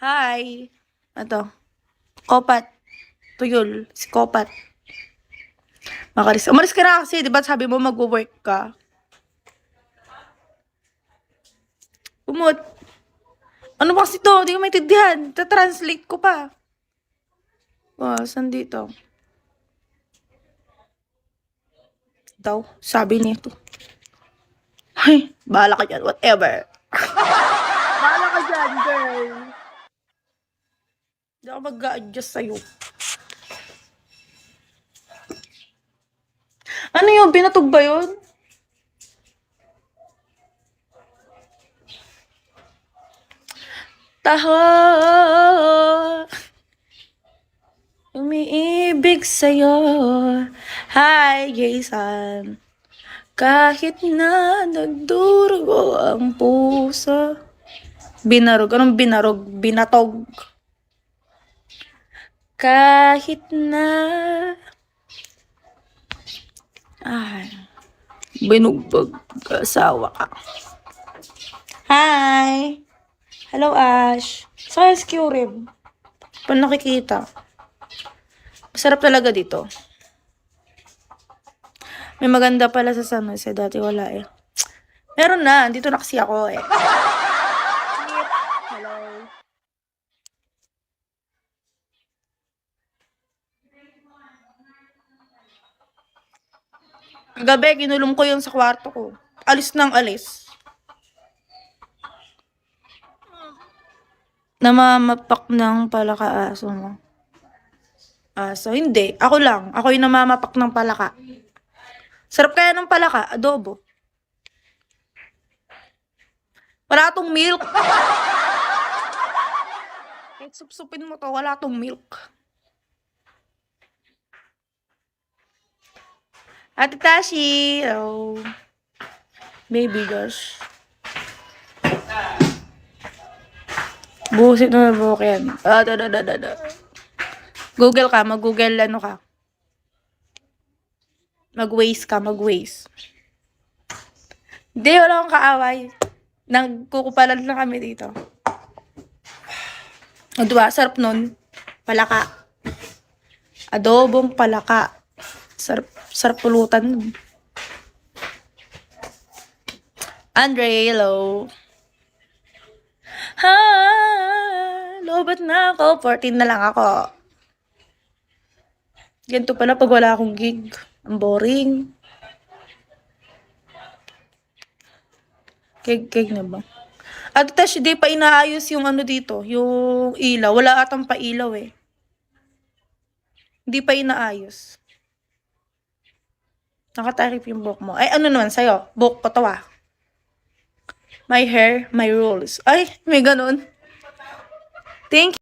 Hi! Ito, Kopat. Tuyol, si Kopat. Umalis ka na kasi, di ba sabi mo mag-work ka? Umot. Ano ba kasi to? Di ko maintindihan. Ta-translate ko pa. Saan dito? Daw, sabi nito. Ay, bahala ka dyan. Whatever. Bahala ka dyan, girl. Hindi ako mag-a-adjust sa'yo. Ano yun? Binatog ba yun? Taho, umiibig sa'yo. Hi, Jason. Kahit na nagdurugo ang puso. Binarog. Anong binarog? Binatog. Kahit na... Ay, binugbog asawa ka. Hi! Hello, Ash. Sa SQ Rib. Paano nakikita? Masarap talaga dito. May maganda pala sa San Jose. Dati wala eh. Meron na. Dito na kasi ako eh. Hello. Kagabi, kinulong ko yung sa kwarto ko. Alis ng alis. Namamapak ng palaka aso mo. So hindi. Ako lang. Ako yung namamapak ng palaka. Sarap kaya ng palaka. Adobo. Wala tong milk. Kahit supsupin mo to, wala tong milk. Ate Tashi. Oh. Baby gosh. Busit na buhok yan. Google ka. Mag-Google ano ka. Mag-Waze ka. Mag-Waze. Hindi, wala akong kaaway. Nagkukupalan lang kami dito. O diba? Sarap nun. Palaka. Adobong palaka. Sarap pulutan nun. Andre, hello. Ha, lobat na ako. 14 na lang ako. Ganito pala pag wala akong gig. Ang boring. Keg na ba? At tash, di pa inaayos yung ano dito. Yung ilaw. Wala atang pa ilaw eh. Hindi pa inaayos. Nakatarip yung buhok mo. Ay, ano naman sa'yo? Buhok pa to ah. My hair, my rules. Ay, may ganun. Thank you.